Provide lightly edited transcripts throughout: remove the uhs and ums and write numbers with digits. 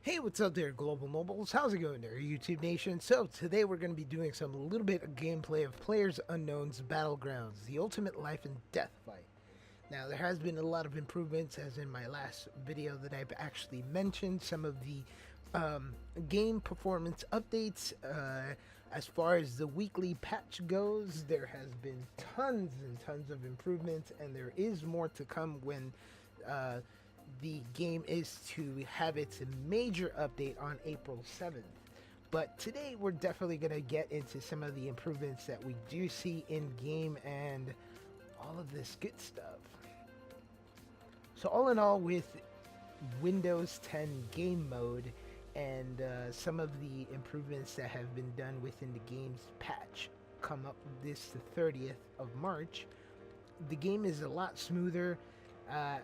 Hey, what's up there, Global Nobles? How's it going there, YouTube Nation? So, today we're going to be doing some little bit of gameplay of PlayerUnknown's Battlegrounds, the ultimate life and death fight. Now, there has been a lot of improvements, as in my last video that I've actually mentioned, some of the game performance updates. As far as the weekly patch goes, there has been tons and tons of improvements, and there is more to come when the game is to have its major update on April 7th. But today we're definitely going to get into some of the improvements that we do see in game and all of this good stuff. So all in all, with Windows 10 game mode and some of the improvements that have been done within the game's patch come up this the 30th of March, the game is a lot smoother.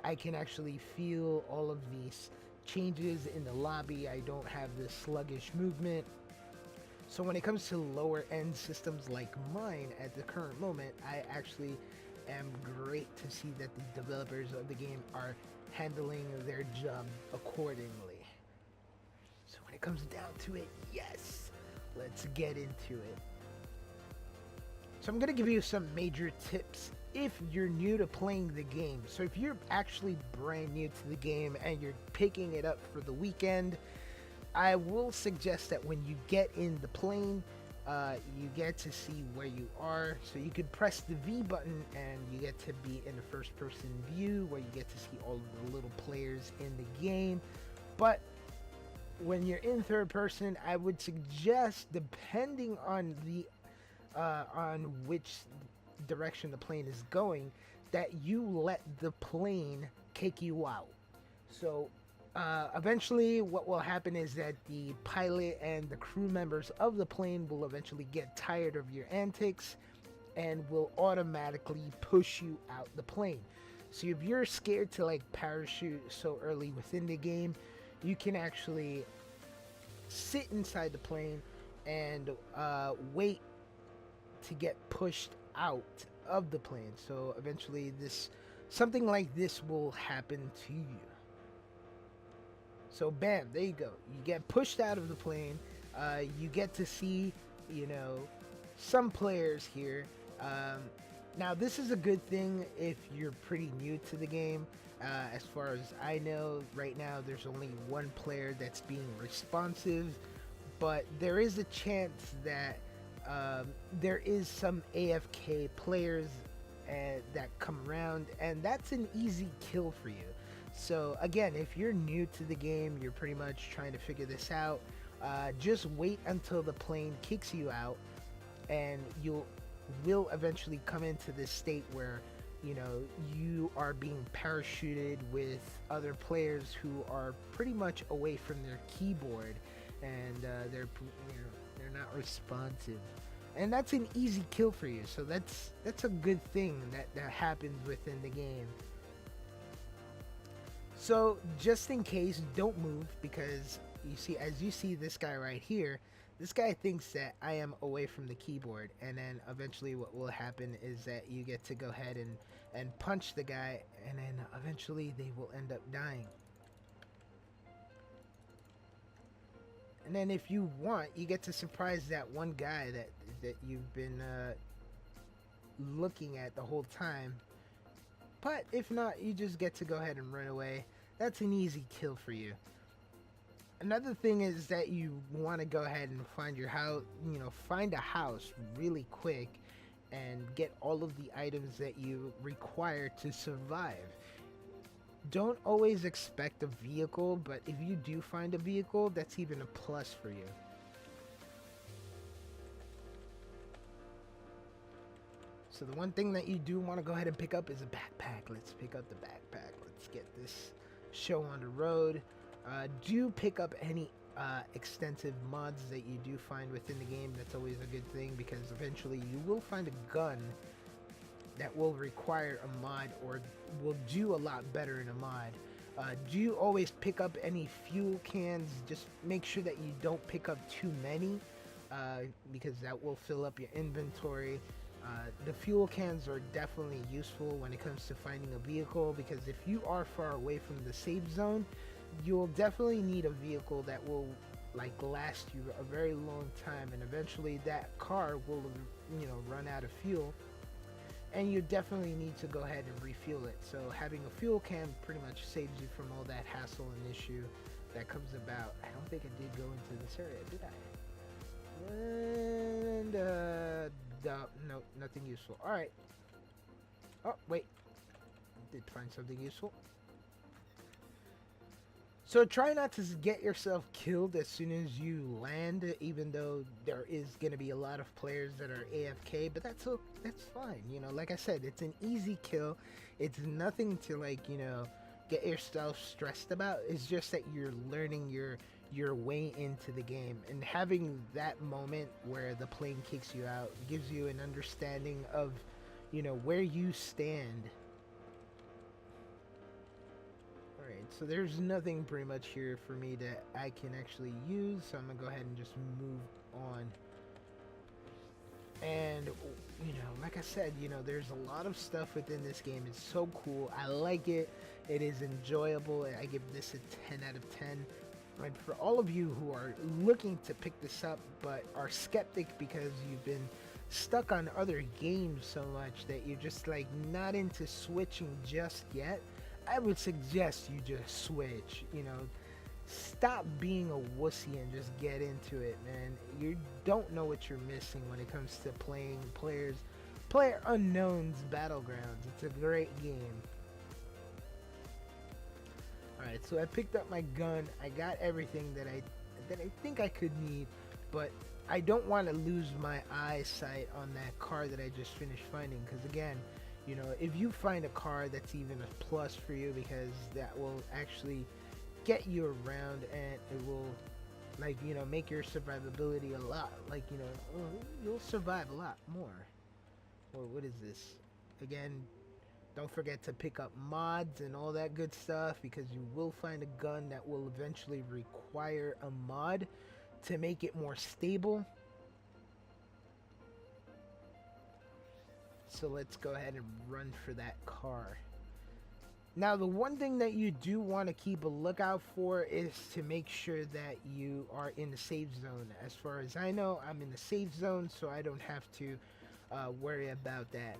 I can actually feel all of these changes in the lobby. I don't have this sluggish movement. So when it comes to lower end systems like mine at the current moment, I actually am great to see that the developers of the game are handling their job accordingly. So when it comes down to it, yes, let's get into it. So I'm going to give you some major tips if you're new to playing the game. So if you're actually brand new to the game and you're picking it up for the weekend, I will suggest that when you get in the plane, you get to see where you are. So you could press the V button and you get to be in the first person view where you get to see all of the little players in the game. But when you're in third person, I would suggest, depending on which direction the plane is going, that you let the plane kick you out. So eventually what will happen is that the pilot and the crew members of the plane will eventually get tired of your antics and will automatically push you out the plane. So if you're scared to like parachute so early within the game, you can actually sit inside the plane and wait to get pushed out of the plane. So eventually something like this will happen to you. So bam, there you go, you get pushed out of the plane. You get to see, some players here. Now this is a good thing if you're pretty new to the game. As far as I know, right now there's only one player that's being responsive, but there is a chance that there is some AFK players that come around, and that's an easy kill for you. So again, if you're new to the game, you're pretty much trying to figure this out, just wait until the plane kicks you out, and you will eventually come into this state where you are being parachuted with other players who are pretty much away from their keyboard, and they're not responsive, and that's an easy kill for you. So that's a good thing that happens within the game. So just in case, don't move, because as you see this guy right here, this guy thinks that I am away from the keyboard, and then eventually what will happen is that you get to go ahead and punch the guy, and then eventually they will end up dying. And then if you want, you get to surprise that one guy that you've been looking at the whole time. But if not, you just get to go ahead and run away. That's an easy kill for you. Another thing is that you want to go ahead and find your house, find a house really quick and get all of the items that you require to survive. Don't always expect a vehicle, but if you do find a vehicle, that's even a plus for you. So the one thing that you do want to go ahead and pick up is a backpack. Let's pick up the backpack. Let's get this show on the road. Do pick up any extensive mods that you do find within the game. That's always a good thing, because eventually you will find a gun that will require a mod or will do a lot better in a mod. Do always pick up any fuel cans. Just make sure that you don't pick up too many, because that will fill up your inventory. The fuel cans are definitely useful when it comes to finding a vehicle, because if you are far away from the safe zone, you'll definitely need a vehicle that will like last you a very long time, and eventually that car will, run out of fuel, and you definitely need to go ahead and refuel it. So having a fuel can pretty much saves you from all that hassle and issue that comes about. I don't think I did go into this area, did I? And no, nothing useful. All right. Oh wait, I did find something useful. So try not to get yourself killed as soon as you land, even though there is going to be a lot of players that are AFK, but that's fine. Like I said, it's an easy kill. It's nothing to get yourself stressed about. It's just that you're learning your way into the game, and having that moment where the plane kicks you out gives you an understanding of where you stand. Alright, so there's nothing pretty much here for me that I can actually use, so I'm gonna go ahead and just move on. And, like I said, there's a lot of stuff within this game. It's so cool. I like it. It is enjoyable. I give this a 10 out of 10. And for all of you who are looking to pick this up but are skeptic because you've been stuck on other games so much that you're just like not into switching just yet, I would suggest you just switch. Stop being a wussy and just get into it, man. You don't know what you're missing when it comes to playing PlayerUnknown's Battlegrounds. It's a great game. Alright, so I picked up my gun. I got everything that I think I could need, but I don't want to lose my eyesight on that car that I just finished finding, because again, if you find a car, that's even a plus for you, because that will actually get you around, and it will make your survivability a lot, you'll survive a lot more. Or what is this? Again, don't forget to pick up mods and all that good stuff, because you will find a gun that will eventually require a mod to make it more stable. So let's go ahead and run for that car. Now, the one thing that you do want to keep a lookout for is to make sure that you are in the safe zone. As far as I know, I'm in the safe zone, so I don't have to worry about that.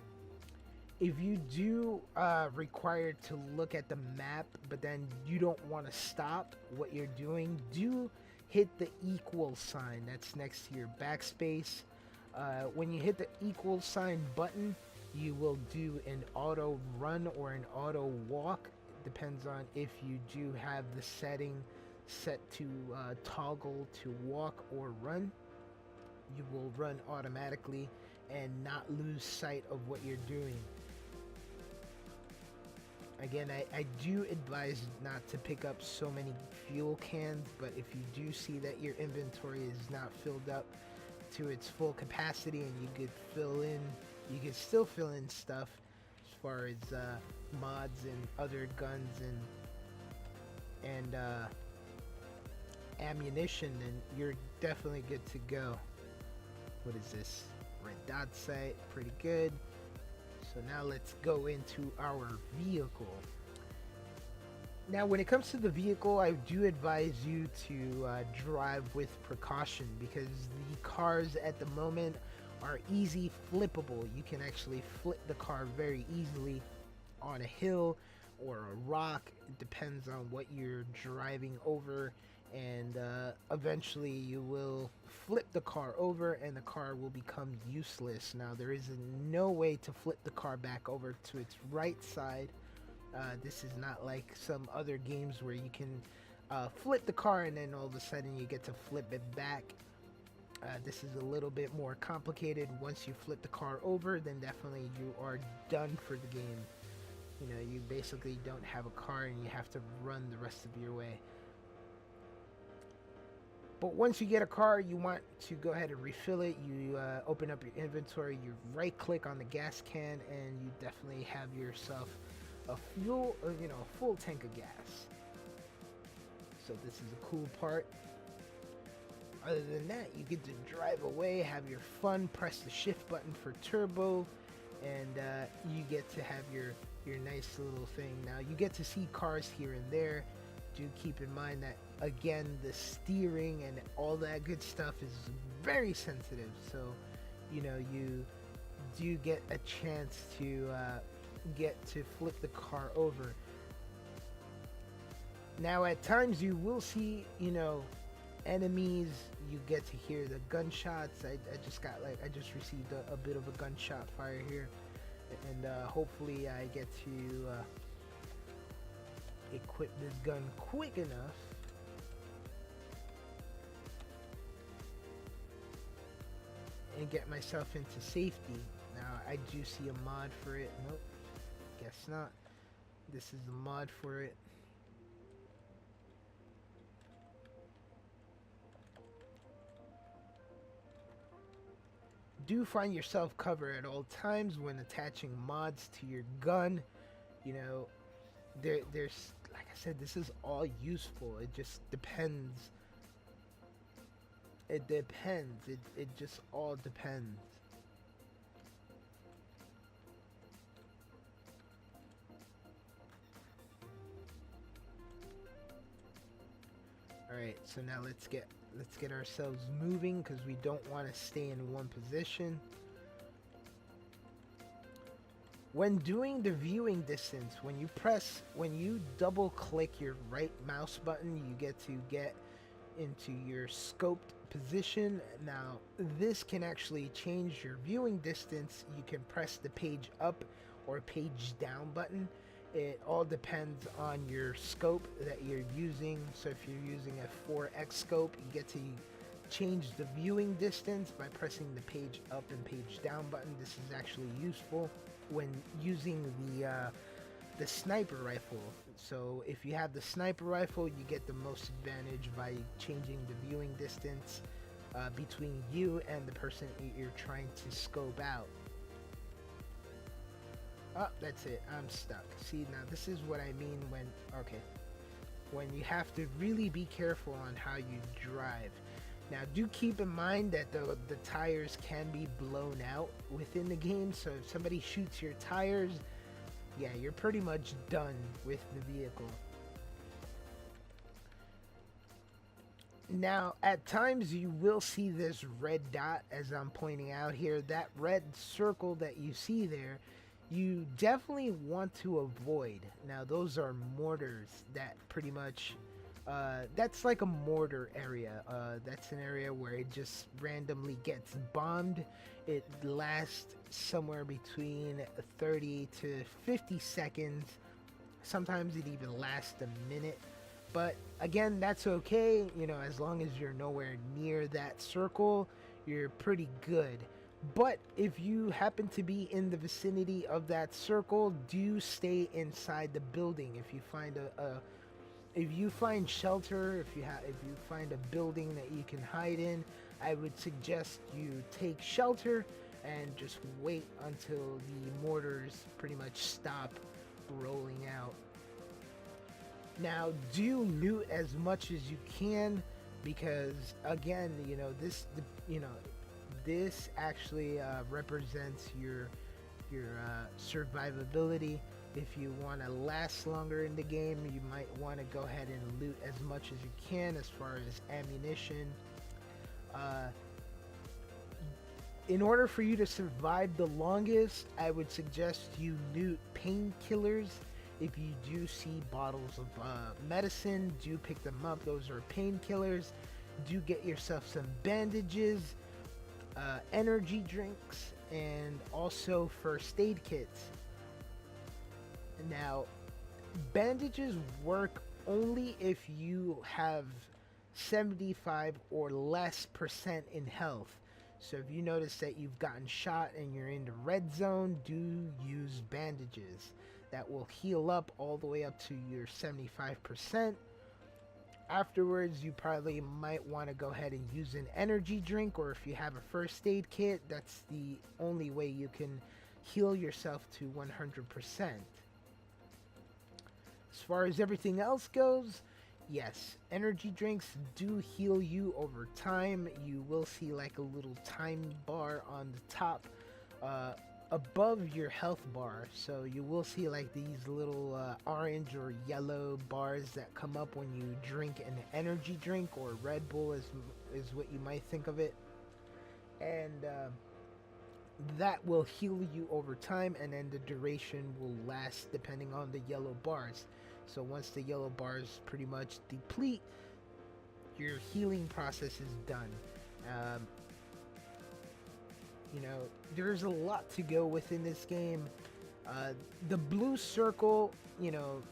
If you do require to look at the map, but then you don't want to stop what you're doing, do hit the equal sign that's next to your backspace. When you hit the equal sign button, you will do an auto run or an auto walk. It depends on if you do have the setting set to toggle to walk or run. You will run automatically and not lose sight of what you're doing. Again, I do advise not to pick up so many fuel cans, but if you do see that your inventory is not filled up to its full capacity, and you could still fill in stuff as far as mods and other guns and ammunition, then you're definitely good to go. What is this? Red dot sight, pretty good. So now let's go into our vehicle. Now, when it comes to the vehicle, I do advise you to drive with precaution, because the cars at the moment are easy flippable. You can actually flip the car very easily on a hill or a rock. It depends on what you're driving over, and eventually you will flip the car over and the car will become useless. Now, there is no way to flip the car back over to its right side. This is not like some other games where you can flip the car and then all of a sudden you get to flip it back. This is a little bit more complicated. Once you flip the car over, then definitely you are done for the game. You basically don't have a car and you have to run the rest of your way. But once you get a car, you want to go ahead and refill it. You open up your inventory, you right click on the gas can, and you definitely have yourself a full tank of gas. So this is a cool part. Other than that, you get to drive away, have your fun, press the shift button for turbo, and you get to have your nice little thing. Now, you get to see cars here and there. do keep in mind that, again, the steering and all that good stuff is very sensitive. So, you know, you do get a chance to get to flip the car over. Now, at times you will see, you know, enemies. You get to hear the gunshots. I just received a bit of a gunshot fire here, and hopefully I get to equip this gun quick enough. And get myself into safety. Now, I do see a mod for it. Nope, guess not. This is the mod for it. Do find yourself covered at all times when attaching mods to your gun. You know, there's, like I said, this is all useful. It just depends. It depends. It just all depends. All right, so now let's get ourselves moving, because we don't want to stay in one position. When doing the viewing distance, when you double click your right mouse button, you get into your scoped position. Now, this can actually change your viewing distance. You can press the page up or page down button. It all depends on your scope that you're using. So if you're using a 4x scope, you get to change the viewing distance by pressing the page up and page down button. This is actually useful when using the sniper rifle. So if you have the sniper rifle, you get the most advantage by changing the viewing distance between you and the person you're trying to scope out. Oh, that's it. I'm stuck. See, now this is what I mean when you have to really be careful on how you drive. Now, do keep in mind that the tires can be blown out within the game. So if somebody shoots your tires, yeah, you're pretty much done with the vehicle. Now, at times you will see this red dot, as I'm pointing out here. That red circle that you see there, you definitely want to avoid. Now, those are mortars that pretty much, that's like a mortar area. That's an area where it just randomly gets bombed. It lasts somewhere between 30 to 50 seconds. Sometimes it even lasts a minute. But again, that's okay. You know, as long as you're nowhere near that circle, you're pretty good. But if you happen to be in the vicinity of that circle, do stay inside the building. If you find if you find shelter, if you find a building that you can hide in, I would suggest you take shelter and just wait until the mortars pretty much stop rolling out. Now, do loot as much as you can, because again, you know, this actually represents your survivability. If you want to last longer in the game, you might want to go ahead and loot as much as you can as far as ammunition. In order for you to survive the longest, I would suggest you loot painkillers. If you do see bottles of medicine, do pick them up. Those are painkillers. Do get yourself some bandages, energy drinks, and also first aid kits. Now, bandages work only if you have 75 or less % in health. So if you notice that you've gotten shot and you're in the red zone, do use bandages. That will heal up all the way up to your 75%. Afterwards, you probably might want to go ahead and use an energy drink, or if you have a first aid kit, that's the only way you can heal yourself to 100%. As far as everything else goes, yes, energy drinks do heal you over time. You will see like a little time bar on the top above your health bar. So you will see like these little orange or yellow bars that come up when you drink an energy drink, or Red Bull is what you might think of it. And that will heal you over time, and then the duration will last depending on the yellow bars. So once the yellow bars pretty much deplete, your healing process is done. Um, you know, there's a lot to go within this game. The blue circle, you know,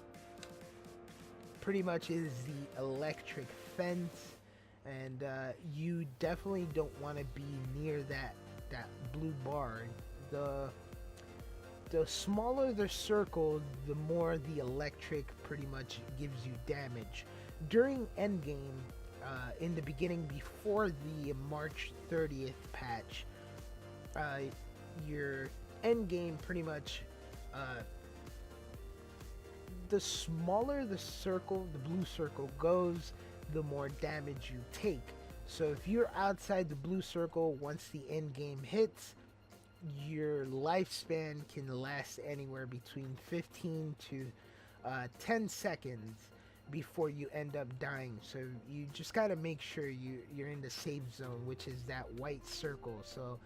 pretty much is the electric fence, and you definitely don't want to be near that blue bar. The smaller the circle, the more the electric pretty much gives you damage. During endgame, in the beginning, before the March 30th patch, your endgame pretty much, the smaller the circle, the blue circle goes, the more damage you take. So if you're outside the blue circle, once the end game hits, your lifespan can last anywhere between 15 to 10 seconds before you end up dying. So you just got to make sure you're in the safe zone, which is that white circle. So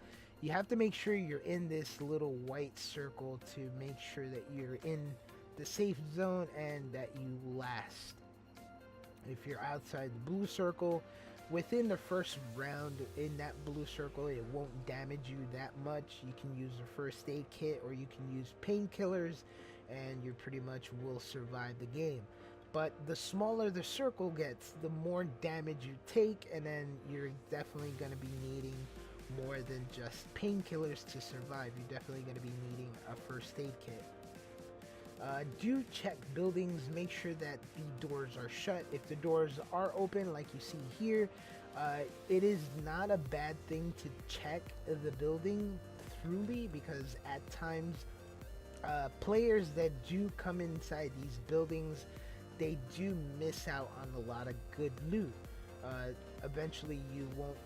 you have to make sure you're in this little white circle to make sure that you're in the safe zone and that you last. If you're outside the blue circle, within the first round in that blue circle, it won't damage you that much. You can use a first aid kit, or you can use painkillers, and you pretty much will survive the game. But the smaller the circle gets, the more damage you take, and then you're definitely going to be needing more than just painkillers to survive. You're definitely going to be needing a first aid kit. Do check buildings, make sure that the doors are shut. If the doors are open, like you see here, it is not a bad thing to check the building thoroughly, because at times players that do come inside these buildings, they do miss out on a lot of good loot. Eventually you won't,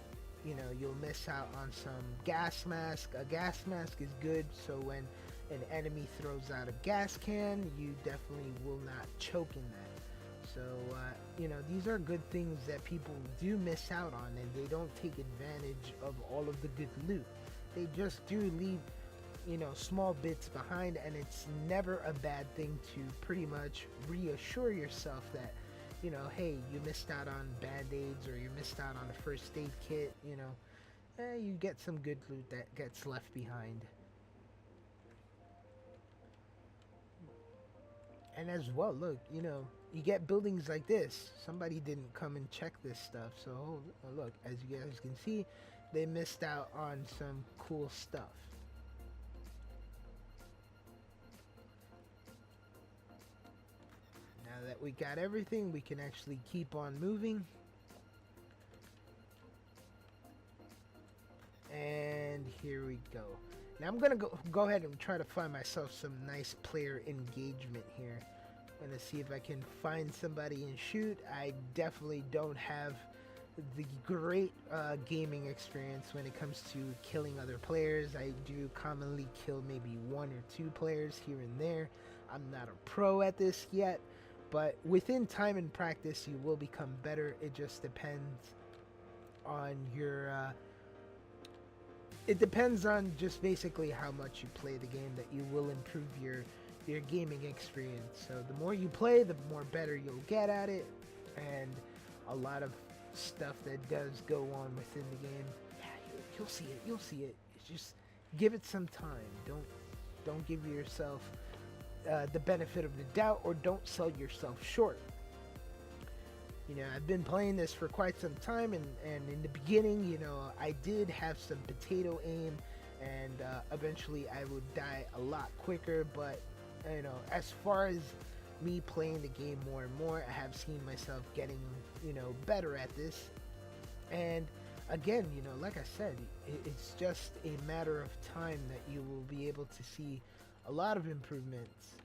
you'll miss out on some gas mask. A gas mask is good, so when an enemy throws out a gas can, you definitely will not choke in that. So, these are good things that people do miss out on, and they don't take advantage of all of the good loot. They just do leave, small bits behind, and it's never a bad thing to pretty much reassure yourself that, hey, you missed out on band-aids, or you missed out on a first aid kit, you get some good loot that gets left behind. And as well, look, you get buildings like this. Somebody didn't come and check this stuff. So, look, as you guys can see, they missed out on some cool stuff. Now that we got everything, we can actually keep on moving. And here we go. Now I'm gonna go ahead and try to find myself some nice player engagement here. I'm gonna see if I can find somebody and shoot. I definitely don't have the great gaming experience when it comes to killing other players. I do commonly kill maybe 1 or 2 players here and there. I'm not a pro at this yet, but within time and practice you will become better. It just depends on your it depends on just basically how much you play the game, that you will improve your gaming experience. So the more you play, the more better you'll get at it, and a lot of stuff that does go on within the game, yeah, you'll see it. It's just give it some time. Don't give yourself the benefit of the doubt, or don't sell yourself short. I've been playing this for quite some time, and in the beginning, I did have some potato aim, and eventually I would die a lot quicker. But as far as me playing the game more and more, I have seen myself getting better at this. And again, like I said, it's just a matter of time that you will be able to see a lot of improvements.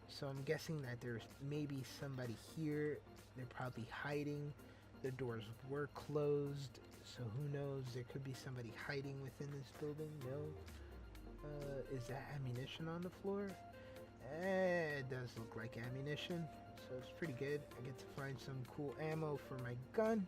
So I'm guessing that there's maybe somebody here. They're probably hiding. The doors were closed, so who knows? There could be somebody hiding within this building. No. Is that ammunition on the floor? It does look like ammunition, so it's pretty good. I get to find some cool ammo for my gun.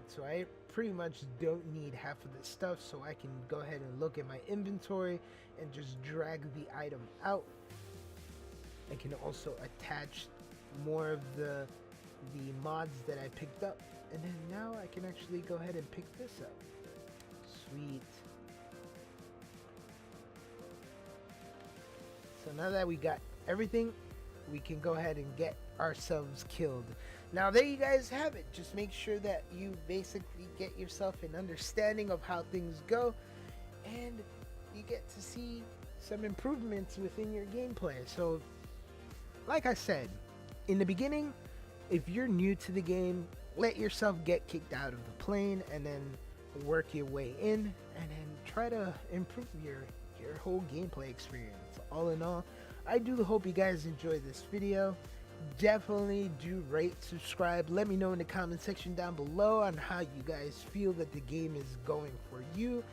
So I pretty much don't need half of this stuff, so I can go ahead and look at my inventory and just drag the item out. I can also attach more of the mods that I picked up, and then now I can actually go ahead and pick this up. Sweet. So now that we got everything, we can go ahead and get ourselves killed. Now there you guys have it. Just make sure that you basically get yourself an understanding of how things go, and you get to see some improvements within your gameplay. So like I said in the beginning, if you're new to the game, let yourself get kicked out of the plane and then work your way in, and then try to improve your whole gameplay experience. All in all, I do hope you guys enjoyed this video. Definitely do rate, subscribe, let me know in the comment section down below on how you guys feel that the game is going for you,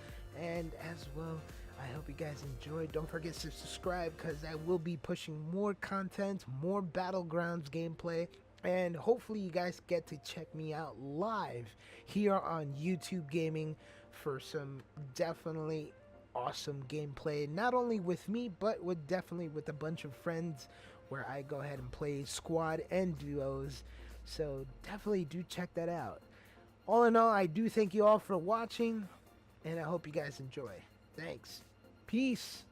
and as well, I hope you guys enjoyed. Don't forget to subscribe, because I will be pushing more content, more Battlegrounds gameplay, and hopefully you guys get to check me out live here on YouTube Gaming for some definitely awesome gameplay, not only with me, but definitely with a bunch of friends, where I go ahead and play squad and duos. So definitely do check that out. All in all, I do thank you all for watching, and I hope you guys enjoy. Thanks. Peace.